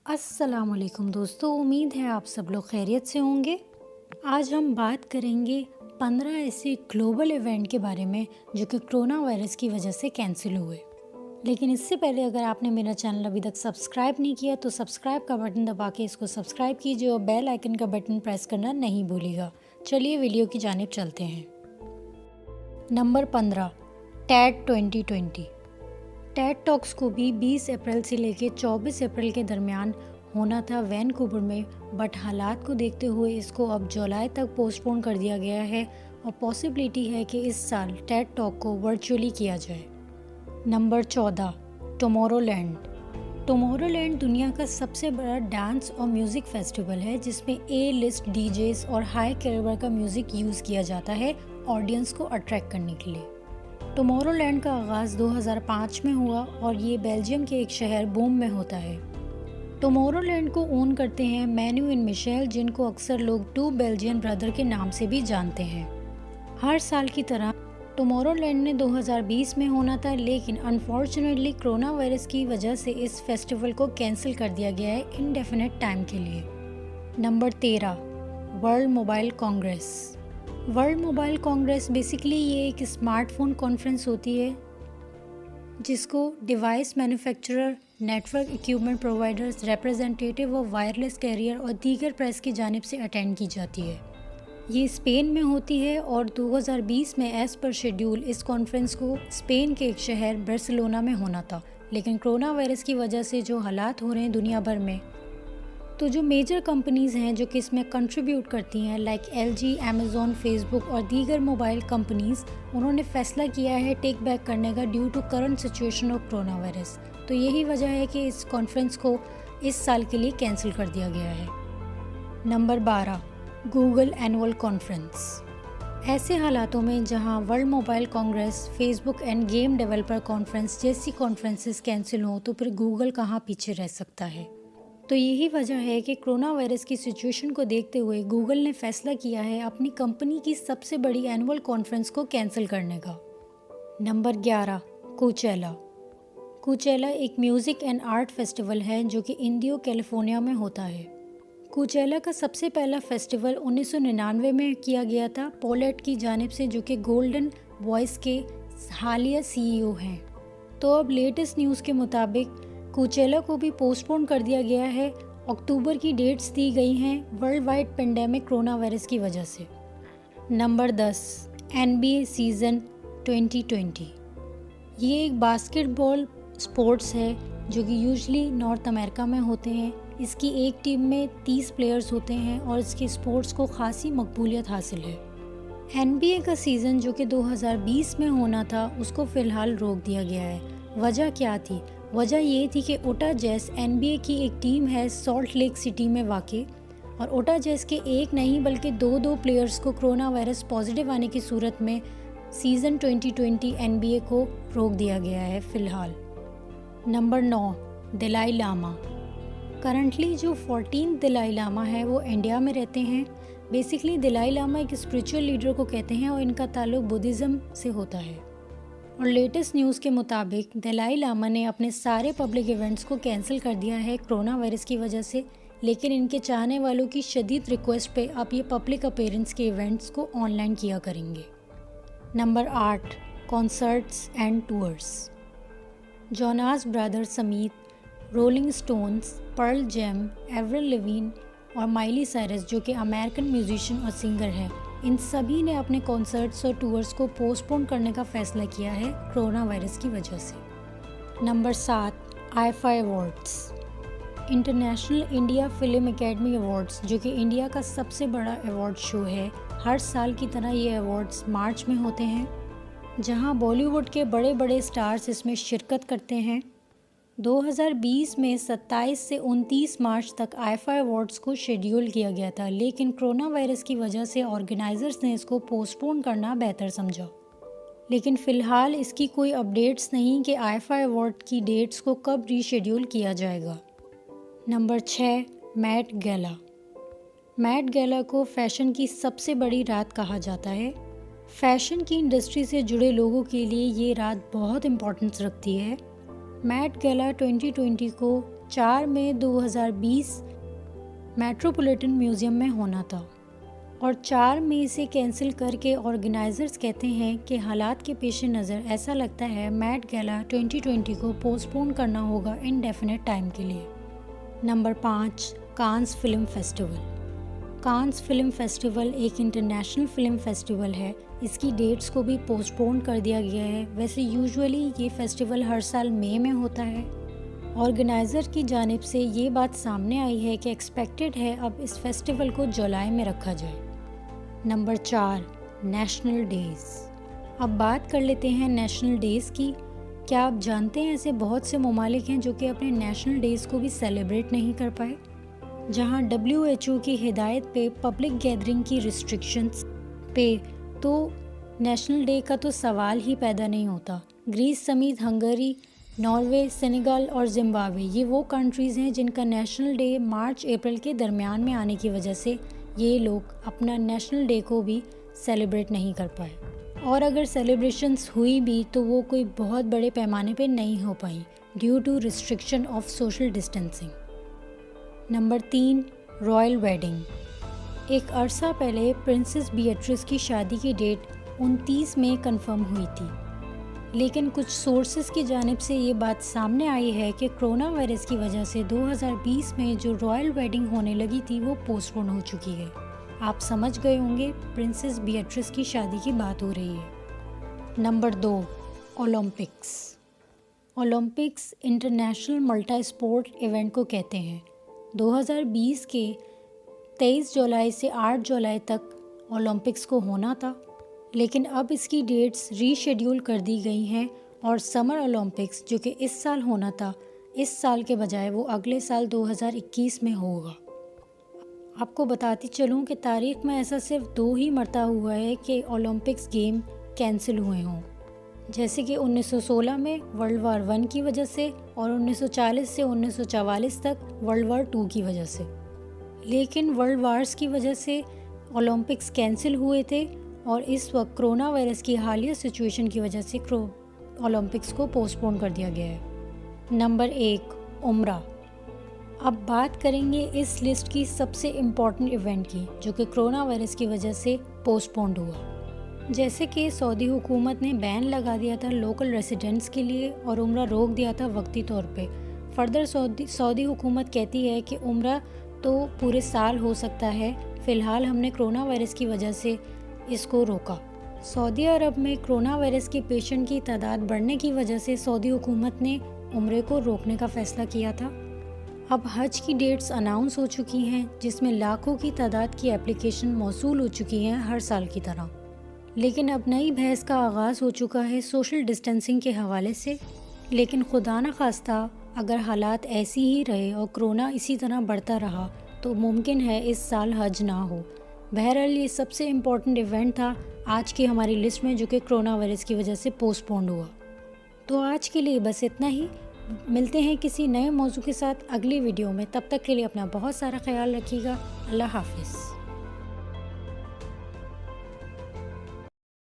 अस्सलामुअलैकुम दोस्तों, उम्मीद है आप सब लोग खैरियत से होंगे। आज हम बात करेंगे 15 ऐसे ग्लोबल इवेंट के बारे में जो कि कोरोना वायरस की वजह से कैंसिल हुए। लेकिन इससे पहले अगर आपने मेरा चैनल अभी तक सब्सक्राइब नहीं किया तो सब्सक्राइब का बटन दबा के इसको सब्सक्राइब कीजिए और बेल आइकन का बटन प्रेस करना नहीं भूलिएगा। चलिए वीडियो की जानिब चलते हैं। नंबर 15, टैड 2020। टैड टॉक्स को भी 20 अप्रैल से लेकर 24 अप्रैल के दरमियान होना था वैनकूवर में, बट हालात को देखते हुए इसको अब जुलाई तक पोस्टपोन कर दिया गया है और पॉसिबिलिटी है कि इस साल टैड टॉक को वर्चुअली किया जाए। Number 14, Tomorrowland. टुमारोलैंड दुनिया का सबसे बड़ा डांस और म्यूज़िक फेस्टिवल है जिसमें ए लिस्ट डीजेस और हाई कैलिबर का म्यूज़िक यूज़ किया जाता है ऑडियंस को अट्रैक्ट करने के लिए। टुमारोलैंड का आगाज़ 2005 में हुआ और ये बेल्जियम के एक शहर बोम में होता है। टुमारोलैंड को ओन करते हैं मैन्यू एंड मिशेल, जिनको अक्सर लोग टू बेल्जियन ब्रदर के नाम से भी जानते हैं। हर साल की तरह टुमारोलैंड ने 2020 में होना था, लेकिन अनफॉर्चुनेटली कोरोना वायरस की वजह से इस फेस्टिवल को कैंसिल कर दिया गया है इंडेफिनिट टाइम के लिए। Number 13, world mobile Congress. World mobile Congress basically ये एक स्मार्टफोन कॉन्फ्रेंस होती है जिसको device manufacturer, network equipment providers, representative और वायरलेस कैरियर और दीगर प्रेस की जानिब से अटेंड की जाती है। ये स्पेन में होती है और 2020 में एज़ पर शेड्यूल इस कॉन्फ्रेंस को स्पेन के एक शहर बार्सिलोना में होना था, लेकिन कोरोना वायरस की वजह से जो हालात हो रहे हैं दुनिया भर में, तो जो मेजर कंपनीज़ हैं जो कि इसमें कंट्रीब्यूट करती हैं लाइक एलजी, अमेज़ॉन, फेसबुक और दीगर मोबाइल कंपनीज़, उन्होंने फैसला किया है टेक बैक करने का due to current situation of corona virus. तो यही वजह है कि इस कॉन्फ्रेंस को इस साल के लिए कैंसिल कर दिया गया है। Number 12, Google annual conference. ऐसे हालातों में जहां world mobile Congress, Facebook end game developer conference जैसी कॉन्फ्रेंसेस कैंसिल हों तो फिर गूगल कहाँ पीछे रह सकता है। तो यही वजह है कि कोरोना वायरस की सिचुएशन को देखते हुए गूगल ने फैसला किया है अपनी कंपनी की सबसे बड़ी एनुअल कॉन्फ्रेंस को कैंसिल करने का। नंबर 11, कोचेला। कोचेला एक म्यूज़िक एंड आर्ट फेस्टिवल है जो कि इंडियो, कैलिफोर्निया में होता है। कोचेला का सबसे पहला फेस्टिवल 1999 में किया गया था पोलेट की जानिब से, जो कि गोल्डन वॉइस के हालिया सीईओ हैं। तो अब लेटेस्ट न्यूज़ के मुताबिक कोचेला को भी पोस्टपोन कर दिया गया है। अक्टूबर की डेट्स दी गई हैं world wide pandemic corona virus की वजह से। Number 10, NBA season 2020। ये एक बास्केटबॉल स्पोर्ट्स है जो कि यूजुअली नॉर्थ अमेरिका में होते हैं। इसकी एक टीम में 30 प्लेयर्स होते हैं और इसके स्पोर्ट्स को खासी मकबूलियत हासिल है। NBA का सीज़न जो कि 2020 में होना था उसको फ़िलहाल रोक दिया गया है। वजह क्या थी? वजह ये थी कि ओटा जैज़ NBA की एक टीम है सॉल्ट लेक सिटी में वाक़ई, और ओटा जैज़ के एक नहीं बल्कि दो प्लेयर्स को कोरोना वायरस पॉजिटिव आने की सूरत में सीज़न 2020 NBA को रोक दिया गया है फ़िलहाल। नंबर 9, दलाई लामा। करंटली जो 14 दलाई लामा है वो इंडिया में रहते हैं। बेसिकली दलाई लामा एक स्पिरिचुअल लीडर को कहते हैं और इनका ताल्लुक बुद्धिज़्म से होता है। और लेटेस्ट न्यूज़ के मुताबिक दलाई लामा ने अपने सारे पब्लिक इवेंट्स को कैंसिल कर दिया है कोरोना वायरस की वजह से, लेकिन इनके चाहने वालों की शदीद रिक्वेस्ट पे अब ये पब्लिक अपीयरेंस के इवेंट्स को ऑनलाइन किया करेंगे। Number 8, concerts and tours. Jonas Brothers समेत Rolling Stones, Pearl Jam, Avril Lavigne और माइली साइरस जो कि अमेरिकन म्यूजिशियन और सिंगर हैं, इन सभी ने अपने कॉन्सर्ट्स और टूर्स को पोस्टपोन करने का फ़ैसला किया है कोरोना वायरस की वजह से। Number 7, IIFA awards. International India film academy awards जो कि इंडिया का सबसे बड़ा अवार्ड शो है। हर साल की तरह ये अवार्ड्स मार्च में होते हैं जहां बॉलीवुड के बड़े बड़े स्टार्स इसमें शिरकत करते हैं। 2020 में 27 से 29 मार्च तक आईफा अवार्ड्स को शेड्यूल किया गया था, लेकिन कोरोना वायरस की वजह से ऑर्गेनाइजर्स ने इसको पोस्टपोन करना बेहतर समझा। लेकिन फ़िलहाल इसकी कोई अपडेट्स नहीं कि आईफा अवार्ड की डेट्स को कब रीशेड्यूल किया जाएगा। नंबर 6, मैट गैला। मैट गैला को फैशन की सबसे बड़ी रात कहा जाता है। फैशन की इंडस्ट्री से जुड़े लोगों के लिए ये रात बहुत इम्पोर्टेंस रखती है। मैट गैला 2020 को 4 मई 2020 मेट्रोपॉलिटन म्यूज़ियम में होना था और 4 मई से कैंसिल करके ऑर्गेनाइजर्स कहते हैं कि हालात के पेश नज़र ऐसा लगता है मैट गैला 2020 को पोस्टपोन करना होगा इनडेफिनेट टाइम के लिए। Number 5, Cannes film festival. Cannes film festival एक इंटरनेशनल फिल्म फेस्टिवल है। इसकी डेट्स को भी पोस्टपोन कर दिया गया है। वैसे यूजुअली ये फेस्टिवल हर साल मई में होता है। ऑर्गेनाइज़र की जानिब से ये बात सामने आई है कि एक्सपेक्टेड है अब इस फेस्टिवल को जुलाई में रखा जाए। Number 4, national days. अब बात कर लेते हैं नेशनल डेज़ की। क्या आप जानते हैं ऐसे बहुत से ममालिक हैं जो कि अपने नेशनल डेज़ को भी सेलिब्रेट नहीं कर पाए? जहां WHO की हिदायत पे पब्लिक गैदरिंग की रिस्ट्रिक्शंस पे तो नेशनल डे का तो सवाल ही पैदा नहीं होता। ग्रीस समेत हंगरी, नॉर्वे, सेनेगल और जिम्बाब्वे ये वो कंट्रीज़ हैं जिनका नेशनल डे मार्च अप्रैल के दरमियान में आने की वजह से ये लोग अपना नेशनल डे को भी सेलिब्रेट नहीं कर पाए। और अगर सेलिब्रेशंस हुई भी तो वो कोई बहुत बड़े पैमाने पे नहीं हो पाई due to restriction of social distancing. Number 3, royal wedding. एक अरसा पहले प्रिंसेस बीएट्रिस की शादी की डेट 29 मई कंफर्म हुई थी, लेकिन कुछ सोर्सेज की जानिब से ये बात सामने आई है कि कोरोना वायरस की वजह से 2020 में जो रॉयल वेडिंग होने लगी थी वो पोस्टपोन हो चुकी है। आप समझ गए होंगे प्रिंसेस बीएट्रिस की शादी की बात हो रही है। Number 2, Olympics. Olympics international multi sport event को कहते हैं। 2020 के 23 जुलाई से 8 जुलाई तक ओलंपिक्स को होना था, लेकिन अब इसकी डेट्स रीशेड्यूल कर दी गई हैं और समर ओलंपिक्स जो कि इस साल होना था, इस साल के बजाय वो अगले साल 2021 में होगा। आपको बताती चलूँ कि तारीख़ में ऐसा सिर्फ 2 ही मरतबा हुआ है कि ओलंपिक्स गेम कैंसिल हुए हों, जैसे कि 1916 में वर्ल्ड वार 1 की वजह से और 1940 से 1944 तक वर्ल्ड वार 2 की वजह से। लेकिन वर्ल्ड वार्स की वजह से ओलंपिक्स कैंसिल हुए थे और इस वक्त कोरोना वायरस की हालिया सिचुएशन की वजह से ओलंपिक्स को पोस्टपोन कर दिया गया है। नंबर 1, उम्रा। अब बात करेंगे इस लिस्ट की सबसे इम्पॉर्टेंट इवेंट की जो कि कोरोना वायरस की वजह से पोस्टपोन्ड हुआ। जैसे कि सऊदी हुकूमत ने बैन लगा दिया था लोकल रेसिडेंट्स के लिए और उम्रा रोक दिया था वक्ती तौर पे। फर्दर सऊदी हुकूमत कहती है कि उम्रा तो पूरे साल हो सकता है, फ़िलहाल हमने कोरोना वायरस की वजह से इसको रोका। सऊदी अरब में कोरोना वायरस के पेशेंट की तादाद बढ़ने की वजह से सऊदी हुकूमत ने उम्रे को रोकने का फ़ैसला किया था। अब हज की डेट्स अनाउंस हो चुकी हैं जिसमें लाखों की तादाद की एप्लीकेशन मौसूल हो चुकी हैं हर साल की तरह। लेकिन अब नई बहस का आगाज़ हो चुका है सोशल डिस्टेंसिंग के हवाले से। लेकिन खुदा न खास्ता अगर हालात ऐसी ही रहे और कोरोना इसी तरह बढ़ता रहा तो मुमकिन है इस साल हज ना हो। बहरहाल ये सबसे इम्पॉर्टेंट इवेंट था आज की हमारी लिस्ट में जो कि कोरोना वायरस की वजह से पोस्टपोन्ड हुआ। तो आज के लिए बस इतना ही। मिलते हैं किसी नए मौजू के साथ अगली वीडियो में। तब तक के लिए अपना बहुत सारा ख्याल रखिएगा। अल्लाह हाफिज़।